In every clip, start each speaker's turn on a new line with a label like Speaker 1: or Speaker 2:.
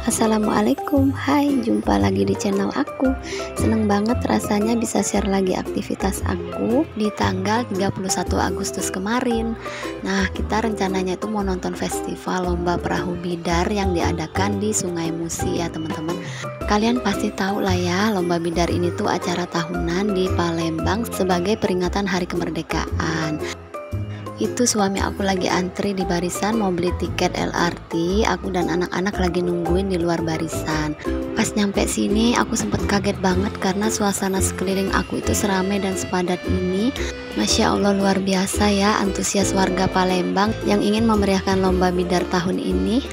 Speaker 1: Assalamualaikum, hai, jumpa lagi di channel aku. Seneng banget rasanya bisa share lagi aktivitas aku di tanggal 31 Agustus kemarin. Nah, kita rencananya itu mau nonton festival lomba perahu bidar yang diadakan di Sungai Musi ya teman-teman. Kalian pasti tahu lah ya, lomba bidar ini tuh acara tahunan di Palembang sebagai peringatan Hari Kemerdekaan. Itu suami aku lagi antri di barisan mau beli tiket LRT, aku dan anak-anak lagi nungguin di luar barisan. Pas nyampe sini aku sempat kaget banget karena suasana sekeliling aku itu seramai dan sepadat ini. Masya Allah, luar biasa ya antusias warga Palembang yang ingin memeriahkan lomba bidar tahun ini.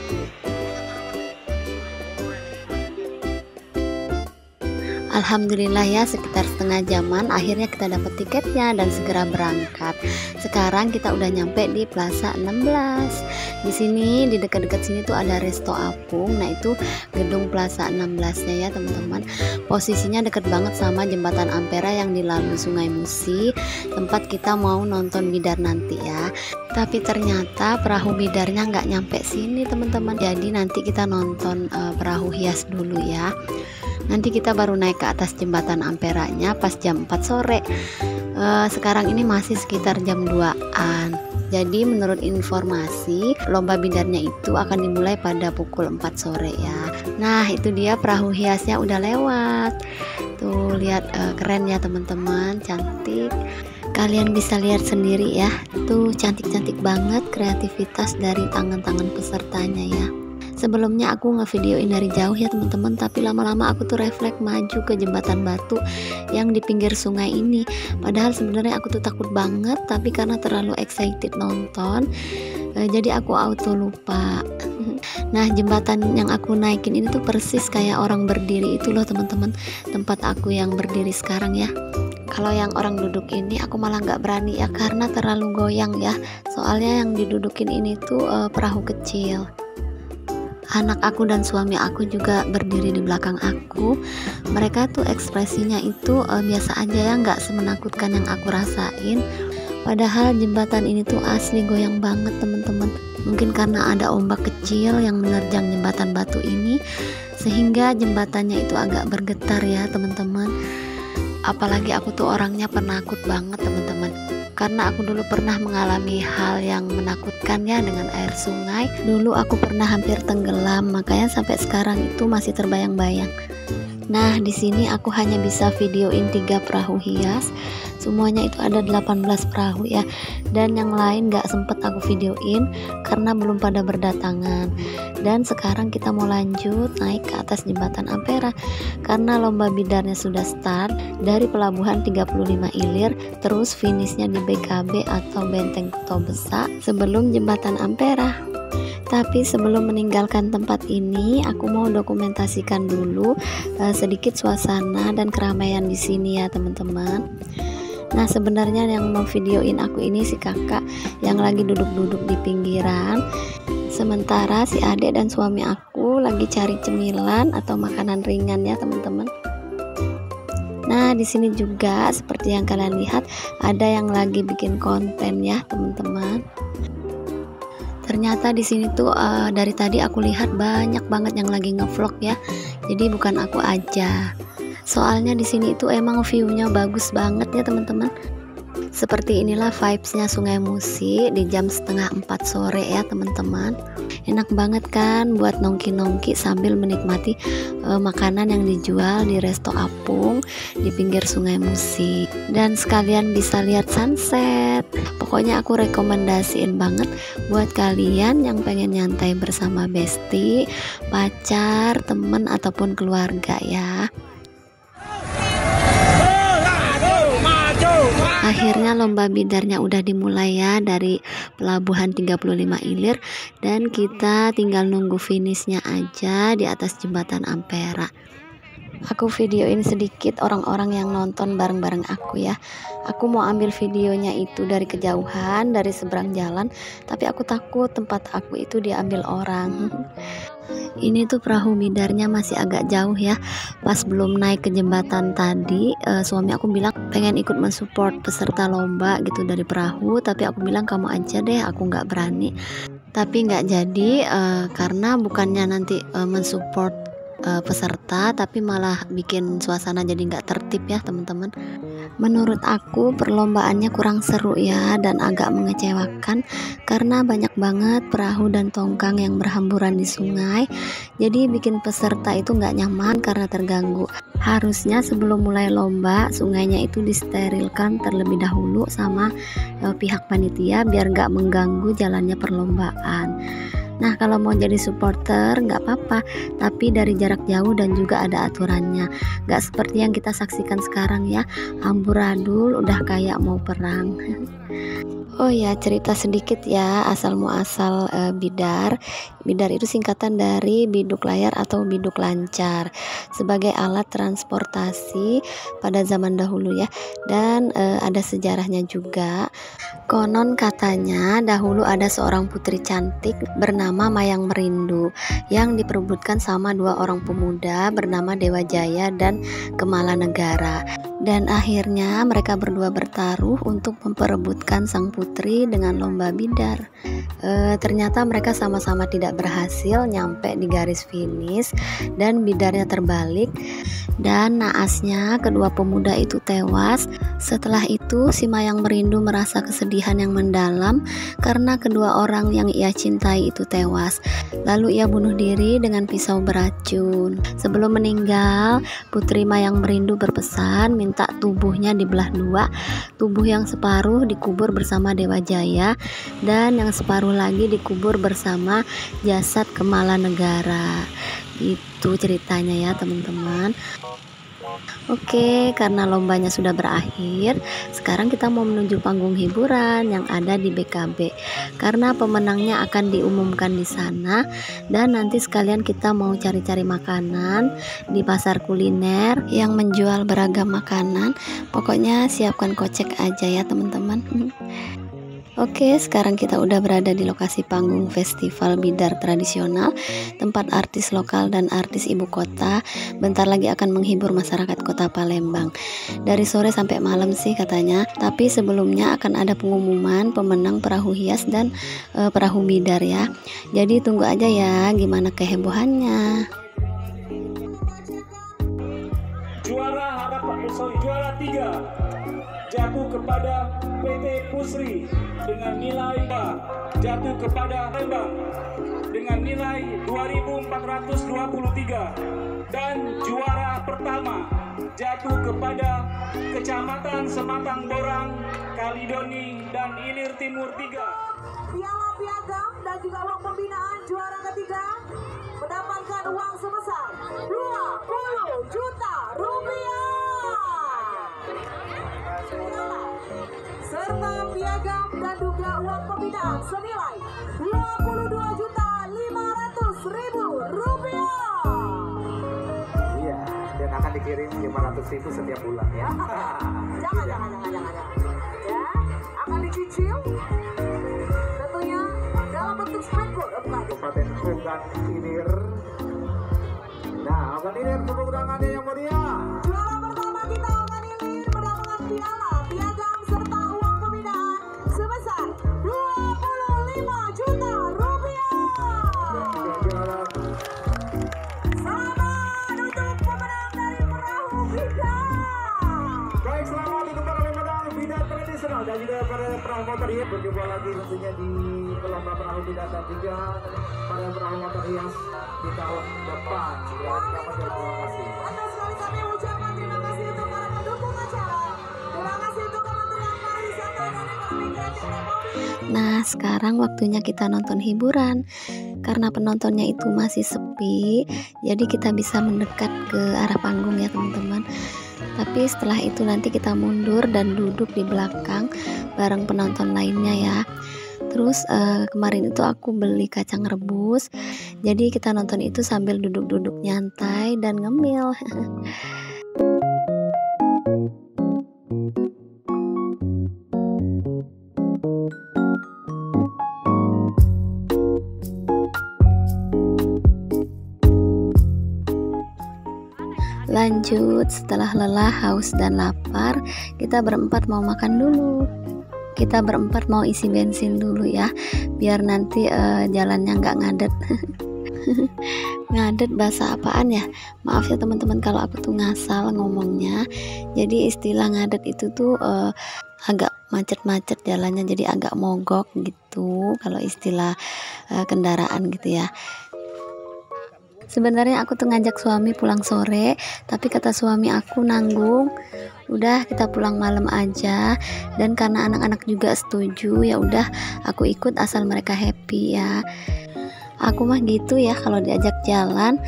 Speaker 1: Alhamdulillah ya, sekitar setengah jaman akhirnya kita dapat tiketnya dan segera berangkat. Sekarang kita udah nyampe di Plaza 16. Di sini di dekat-dekat sini tuh ada Resto Apung. Nah, itu gedung Plaza 16-nya ya, teman-teman. Posisinya deket banget sama jembatan Ampera yang dilalui Sungai Musi, tempat kita mau nonton bidar nanti ya. Tapi ternyata perahu bidarnya nggak nyampe sini, teman-teman. Jadi nanti kita nonton perahu hias dulu ya. Nanti kita baru naik ke atas jembatan Amperanya pas jam 4 sore. Sekarang ini masih sekitar jam 2-an. Jadi menurut informasi lomba bidarnya itu akan dimulai pada pukul 4 sore ya. Nah, itu dia perahu hiasnya udah lewat. Tuh lihat, keren ya teman-teman, cantik. Kalian bisa lihat sendiri ya. Tuh cantik-cantik banget kreativitas dari tangan-tangan pesertanya ya. Sebelumnya aku ngevideoin dari jauh ya teman-teman, tapi lama-lama aku tuh refleks maju ke jembatan batu yang di pinggir sungai ini. Padahal sebenarnya aku tuh takut banget, tapi karena terlalu excited nonton, jadi aku auto lupa. Nah, jembatan yang aku naikin ini tuh persis kayak orang berdiri itu loh teman-teman, tempat aku yang berdiri sekarang ya. Kalau yang orang duduk ini aku malah nggak berani ya, karena terlalu goyang ya. Soalnya yang didudukin ini tuh perahu kecil. Anak aku dan suami aku juga berdiri di belakang aku. Mereka tuh ekspresinya itu biasa aja ya, nggak semenakutkan yang aku rasain. Padahal jembatan ini tuh asli goyang banget teman-teman. Mungkin karena ada ombak kecil yang menerjang jembatan batu ini, sehingga jembatannya itu agak bergetar ya teman-teman. Apalagi aku tuh orangnya penakut banget teman-teman, karena aku dulu pernah mengalami hal yang menakutkan ya dengan air sungai. Dulu aku pernah hampir tenggelam, makanya sampai sekarang itu masih terbayang-bayang. Nah, di sini aku hanya bisa videoin 3 perahu hias. Semuanya itu ada 18 perahu ya. Dan yang lain gak sempet aku videoin karena belum pada berdatangan. Dan sekarang kita mau lanjut naik ke atas jembatan Ampera, karena lomba bidarnya sudah start dari pelabuhan 35 Ilir, terus finishnya di BKB atau Benteng Kuto Besak sebelum jembatan Ampera. Tapi sebelum meninggalkan tempat ini, aku mau dokumentasikan dulu sedikit suasana dan keramaian di sini ya teman-teman. Nah, sebenarnya yang mau videoin aku ini si kakak yang lagi duduk-duduk di pinggiran, sementara si adek dan suami aku lagi cari cemilan atau makanan ringan ya teman-teman. Nah, di sini juga seperti yang kalian lihat ada yang lagi bikin konten ya teman-teman. Ternyata di sini tuh dari tadi aku lihat banyak banget yang lagi ngevlog ya. Jadi bukan aku aja. Soalnya di sini itu emang view-nya bagus banget ya teman-teman. Seperti inilah vibes-nya Sungai Musi di jam setengah 4 sore ya teman-teman. Enak banget kan buat nongki-nongki sambil menikmati makanan yang dijual di Resto Apung di pinggir Sungai Musi. Dan sekalian bisa lihat sunset. Pokoknya aku rekomendasiin banget buat kalian yang pengen nyantai bersama bestie, pacar, temen, ataupun keluarga ya. Akhirnya lomba bidarnya udah dimulai ya dari pelabuhan 35 Ilir, dan kita tinggal nunggu finishnya aja di atas jembatan Ampera. Aku videoin sedikit orang-orang yang nonton bareng-bareng aku ya. Aku mau ambil videonya itu dari kejauhan, dari seberang jalan, tapi aku takut tempat aku itu diambil orang. Ini tuh perahu bidarnya masih agak jauh ya. Pas belum naik ke jembatan tadi, suami aku bilang pengen ikut mensupport peserta lomba gitu dari perahu, tapi aku bilang kamu aja deh, aku nggak berani. tapi nggak jadi karena bukannya nanti mensupport peserta, tapi malah bikin suasana jadi nggak tertib ya teman-teman. Menurut aku perlombaannya kurang seru ya, dan agak mengecewakan karena banyak banget perahu dan tongkang yang berhamburan di sungai, jadi bikin peserta itu nggak nyaman karena terganggu. Harusnya sebelum mulai lomba sungainya itu disterilkan terlebih dahulu sama pihak panitia biar nggak mengganggu jalannya perlombaan. Nah, kalau mau jadi supporter nggak apa-apa, tapi dari jarak jauh dan juga ada aturannya. Nggak seperti yang kita saksikan sekarang ya, amburadul udah kayak mau perang. Oh ya, cerita sedikit ya, asal muasal bidar. Bidar itu singkatan dari biduk layar atau biduk lancar, sebagai alat transportasi pada zaman dahulu ya. Dan ada sejarahnya juga. Konon katanya dahulu ada seorang putri cantik bernama Mayang Merindu yang diperebutkan sama dua orang pemuda bernama Dewa Jaya dan Kemala Negara. Dan akhirnya mereka berdua bertaruh untuk memperebutkan sang putri dengan lomba bidar. Ternyata mereka sama-sama tidak berhasil nyampe di garis finish dan bidarnya terbalik, dan naasnya kedua pemuda itu tewas. Setelah itu si Mayang Merindu merasa kesedihan yang mendalam karena kedua orang yang ia cintai itu tewas. Lalu ia bunuh diri dengan pisau beracun. Sebelum meninggal, Putri Mayang Merindu berpesan minta tubuhnya dibelah dua, tubuh yang separuh dikubur bersama Dewa Jaya dan yang separuh lagi dikubur bersama jasad Kemala Negara. Itu ceritanya ya teman-teman. Oke, karena lombanya sudah berakhir, sekarang kita mau menuju panggung hiburan yang ada di BKB. Karena pemenangnya akan diumumkan di sana, dan nanti sekalian kita mau cari-cari makanan di pasar kuliner yang menjual beragam makanan. Pokoknya siapkan kocek aja ya teman-teman. Oke, sekarang kita udah berada di lokasi panggung festival bidar tradisional, tempat artis lokal dan artis ibu kota bentar lagi akan menghibur masyarakat kota Palembang. Dari sore sampai malam sih katanya, tapi sebelumnya akan ada pengumuman pemenang perahu hias dan perahu bidar ya. Jadi tunggu aja ya gimana kehebohannya.
Speaker 2: Juara 3 jatuh kepada PT Pusri dengan nilai jatuh kepada Palembang dengan nilai 2.423, dan juara pertama jatuh kepada Kecamatan Sematang Borang, Kalidoni dan Ilir Timur 3.
Speaker 3: Piala piagam dan juga uang pembinaan juara ketiga mendapatkan uang sebesar 20 juta rupiah. Serta piagam dan juga uang pembinaan senilai 22.500.000 rupiah.
Speaker 4: Iya, dan akan dikirim 500.000 setiap bulan ya.
Speaker 3: Jangan. Ya, akan dicicil. Tentunya dalam bentuk spekul,
Speaker 4: Kabupaten Ogan Ilir. Nah, Ogan Ilir tepuk tangannya yang mulia.
Speaker 3: Juara pertama kita Ogan Ilir mendapatkan piala, piagam serta uang pembinaan sebesar 25 juta rupiah. Selamat untuk pemenang dari perahu bidar.
Speaker 4: Baik, selamat untuk para pemenang bidar tradisional dan juga para perahu motor hias. Berjumpa lagi tentunya di lomba perahu bidar dan juga para perahu motor hias di tahun depan. Ya, terima kasih.
Speaker 3: Atas sekali kami ucapkan terima kasih untuk para pendukung acara. Terima kasih untuk Kementerian Pariwisata dan Ekonomi Kreatif Republik.
Speaker 1: Nah, sekarang waktunya kita nonton hiburan. Karena penontonnya itu masih sepi, jadi kita bisa mendekat ke arah panggung ya teman-teman. Tapi setelah itu nanti kita mundur dan duduk di belakang bareng penonton lainnya ya. Terus kemarin itu aku beli kacang rebus, jadi kita nonton itu sambil duduk-duduk nyantai dan ngemil. Lanjut, setelah lelah, haus, dan lapar, kita berempat mau makan dulu. Kita berempat mau isi bensin dulu ya, biar nanti jalannya nggak ngadet. Ngadet bahasa apaan ya? Maaf ya teman-teman kalau aku tuh ngasal ngomongnya. Jadi istilah ngadet itu tuh agak macet-macet jalannya, jadi agak mogok gitu kalau istilah kendaraan gitu ya. Sebenarnya aku tuh ngajak suami pulang sore, tapi kata suami aku nanggung, udah kita pulang malam aja. Dan karena anak-anak juga setuju, ya udah aku ikut asal mereka happy ya. Aku mah gitu ya, kalau diajak jalan,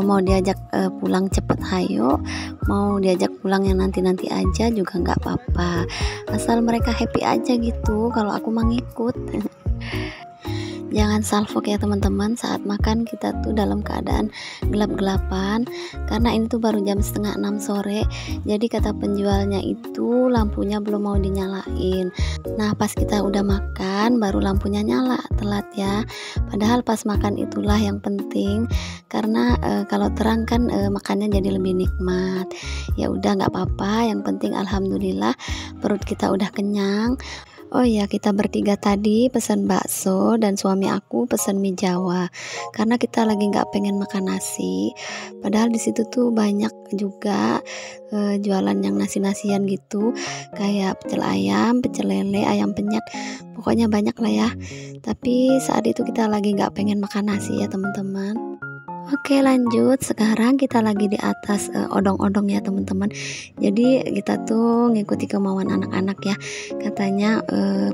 Speaker 1: mau diajak pulang cepet hayo, mau diajak pulang yang nanti-nanti aja juga nggak apa-apa, asal mereka happy aja gitu. Kalau aku mah ngikut. Jangan salfok ya teman-teman, saat makan kita tuh dalam keadaan gelap-gelapan, karena ini tuh baru jam 5:30 sore. Jadi kata penjualnya itu lampunya belum mau dinyalain. Nah pas kita udah makan baru lampunya nyala, telat ya. Padahal pas makan itulah yang penting, karena kalau terang kan makannya jadi lebih nikmat. Ya udah nggak apa-apa, yang penting alhamdulillah perut kita udah kenyang. Oh ya, kita bertiga tadi pesan bakso dan suami aku pesan mie Jawa karena kita lagi nggak pengen makan nasi. Padahal di situ tuh banyak juga jualan yang nasi-nasian gitu, kayak pecel ayam, pecel lele, ayam penyet, pokoknya banyak lah ya. Tapi saat itu kita lagi nggak pengen makan nasi ya teman-teman. Oke lanjut, sekarang kita lagi di atas odong-odong ya teman-teman. Jadi kita tuh ngikuti kemauan anak-anak ya, katanya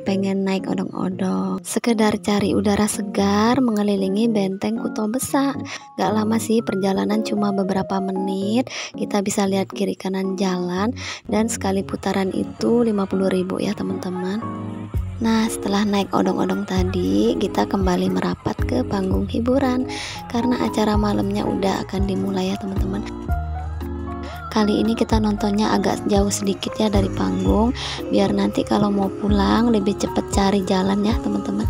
Speaker 1: pengen naik odong-odong, sekedar cari udara segar mengelilingi benteng Kuto Besak. Gak lama sih perjalanan, cuma beberapa menit. Kita bisa lihat kiri kanan jalan, dan sekali putaran itu 50.000 ya teman-teman. Nah setelah naik odong-odong tadi, kita kembali merapat ke panggung hiburan karena acara malamnya udah akan dimulai ya teman-teman. Kali ini kita nontonnya agak jauh sedikit ya dari panggung, biar nanti kalau mau pulang lebih cepet cari jalan ya teman-teman.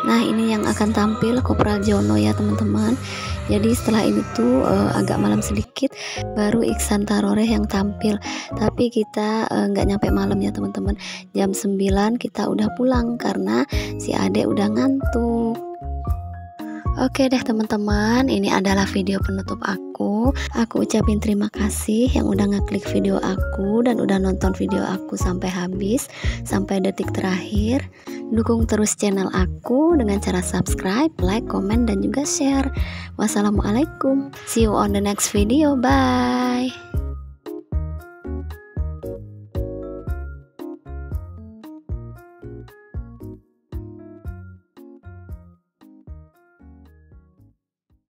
Speaker 1: Nah ini yang akan tampil Kopral Jono ya teman-teman. Jadi setelah ini tuh agak malam sedikit baru Iksan Taroreh yang tampil. Tapi kita nggak nyampe malam ya teman-teman. Jam 9 kita udah pulang karena si Ade udah ngantuk. Oke deh teman-teman, ini adalah video penutup aku. Aku ucapin terima kasih yang udah ngeklik video aku dan udah nonton video aku sampai habis, sampai detik terakhir. Dukung terus channel aku dengan cara subscribe, like, komen, dan juga share. Wassalamualaikum. See you on the next video. Bye.